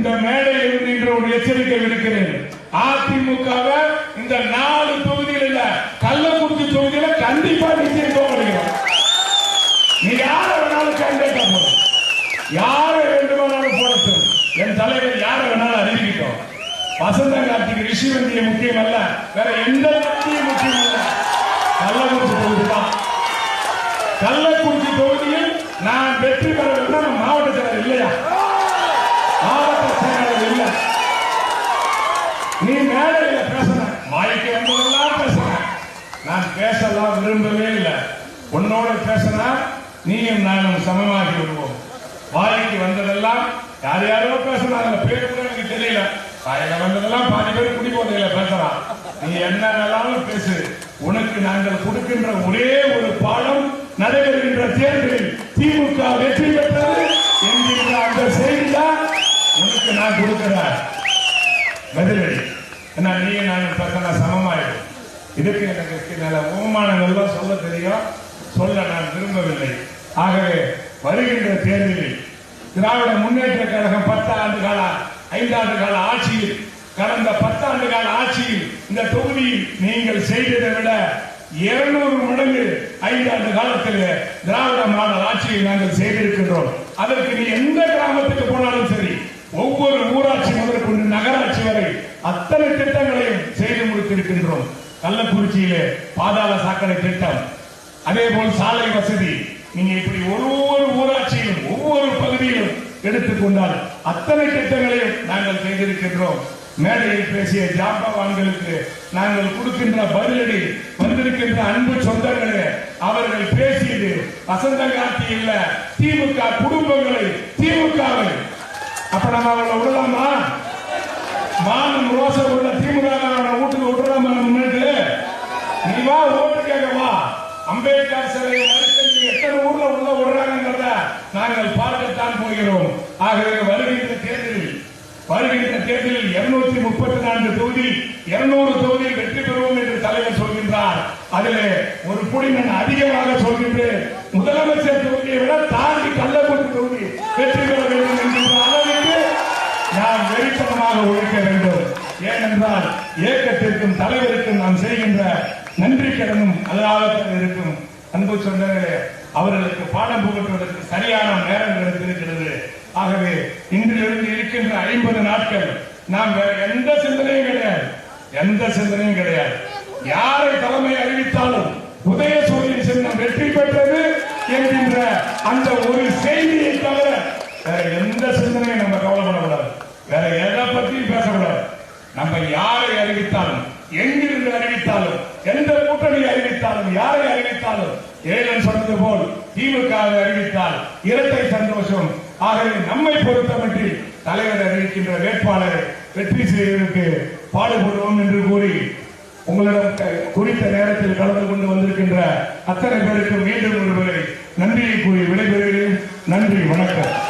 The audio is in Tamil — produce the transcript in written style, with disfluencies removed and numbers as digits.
இந்த மேடையில் இன்று ஒரு எச்சரிக்கை விடுக்கிறேன். அதிமுகவை இந்த 4 தொகுதியில் இல்ல, கள்ளக்குறிச்சி தொகுதியில கண்டிப்பா நிச்சயம் தோற்கடிக்கிறோம். நீ யார வேணாலும் கேண்டிடேட்டா போடும், யார வேண்டுமானாலும் போடட்டும், என் தலைவர் யார வேணாலும் அறிவிக்கிட்டோம். வசந்த கார்த்திக் ரிஷிவந்திய முக்கியம் அல்ல, வேற எந்த கட்சியும் முக்கியம் அல்ல. கள்ளக்குறிச்சி தொகுதி தான். கள்ளக்குறிச்சி தொகுதியில் நான் வெற்றி பெற வேண்டும். மாவட்ட செயலர் இல்லையா? மாவட்ட செயலர் இல்ல. நீ மேடையில் பேசுன, வாய்க்கு வந்ததெல்லாம் பேசுன. நான் பேசலாம் விரும்பவே இல்லை. உன்னோட பேசினா நீயும் நானும் சமமாகி விடுவோம். வாய்க்கு வந்ததெல்லாம் யார் யாரோ பேசுறாங்க, பேர் கூட எனக்கு தெரியல. வாயில வந்ததெல்லாம் பாதி பேர் குடிபோதையில பேசுறான். நீ என்ன வேணாலும் பேசு. உனக்கு நாங்கள் கொடுக்கின்ற ஒரே ஒரு பாடம், நடைபெறுகின்ற தேர்தலில் திமுக வெற்றி பெற்றது என்கின்ற அந்த செய்திதான் உனக்கு நான் கொடுக்கிற பதிலடி. என்ன நீ நாங்கள் பேசினா சமமாயிடும். இதுக்கு எனக்கு நல்ல அவமானங்கள்லாம் சொல்ல தெரியும், சொல்ல நான் விரும்பவில்லை. ஆகவே வருகின்ற தேர்தலில் திராவிட முன்னேற்ற கழகம் 10 ஆண்டு கால 5 ஆண்டு கால ஆட்சியில், கடந்த 10 ஆண்டு கால ஆட்சியில் இந்த தொகுதியில் நீங்கள் செய்ததை விட 200 மடங்கு 5 ஆண்டு காலத்தில் திராவிட மாடல் ஆட்சியை நாங்கள் செய்திருக்கின்றோம். அதற்கு நீ எந்த கிராமத்துக்கு போனாலும் சரி, ஒவ்வொரு ஊராட்சி முதற்கொண்டு நகராட்சி வரை அத்தனை திட்டங்களையும் செய்து முடித்திருக்கின்றோம். கள்ளக்குறிச்சியிலே பாதாள சாக்கடை திட்டம், அதே போல் சாலை வசதி, நீங்க இப்படி ஒவ்வொரு ஊராட்சியிலும் ஒவ்வொரு பகுதியிலும் எடுத்துக்கொண்டால் அத்தனை திட்டங்களையும் நாங்கள் செய்திருக்கின்றோம். மேடையில் பேசிய ஜாம்பவான்களுக்கு நாங்கள் கொடுக்கின்ற பதிலடி, வந்திருக்கின்ற அன்பு சொந்தங்களே, அவர்கள் பேசியது வசந்த கார்த்தி இல்ல, திமுக குடும்பங்களை, திமுகவை. அப்ப நம்ம அவங்களை விடலாமா? மானம் ரோசம் உள்ள திமுக வீட்டுக்கு விட்டுறாம முன்னாடி நீ வா, ஓட்டு கேட்க வா. அம்பேத்கர் சிலையை மறுத்து எத்தனை ஊர்ல உள்ள விடுறாங்கிறத நாங்கள் பார்க்கத்தான் போகிறோம். ஆகவே வருகின்ற தேர்தலில் 234 தொகுதியில் 200 தொகுதியில் வெற்றி பெறுவோம் என்று தலைவர் சொல்கின்றார். அதிலே ஒரு புடிமன் அதிகமாக சொல்கின்றேன். முதலமைச்சர் தொகுதியை விட தாண்டி கள்ளக்குறிச்சி தொகுதி வெற்றி பெற வேண்டும் என்கின்ற அளவிற்கு நாம் வெறித்தனமாக உழைக்க வேண்டும். ஏனென்றால் இயக்கத்திற்கும் தலைவருக்கும் நாம் செய்கின்ற நன்றி கடனும் அல்லாதத்தில் இருக்கும். அன்பு சொந்தங்களே, அவர்களுக்கு பாடம் புகட்டுவதற்கு சரியான நேரம் கிடைத்திருக்கிறது. ஆகவே இன்றிலிருந்து இருக்கின்ற 50 நாட்கள் நாம் வேற எந்த சிந்தனையும் கிடையாது, எந்த சிந்தனையும் கிடையாது. யாரை தலைமை அறிவித்தாலும் உதயசூரியன் சின்னம் வெற்றி பெற்றது என்கின்ற அந்த ஒரு செய்தியை தவிர வேற எந்த சிந்தனையும் நம்ம கவலைப்படக்கூடாது. வேற எதை பற்றியும் பேசக்கூடாது. நம்ம யாரை அறிவித்தாலும், எங்கிருந்து அறிவித்தாலும், எந்த கூட்டணி அறிவித்தாலும், யாரை அறிவித்தாலும், ஏழன் சொன்னது போல் திமுகவை அறிவித்தால் இரட்டை சந்தோஷம். ஆகவே நம்மை பொறுத்தமட்டில் தலைவர் அறிவிக்கின்ற வேட்பாளரை வெற்றி செய்வதற்கு பாடுபடுவோம் என்று கூறி, உங்களிடம் குறித்த நேரத்தில் கலந்து கொண்டு வந்திருக்கின்ற அத்தனை பேருக்கு மீண்டும் ஒருவரை நன்றியை கூறி விடைபெறுகிறேன். நன்றி, வணக்கம்.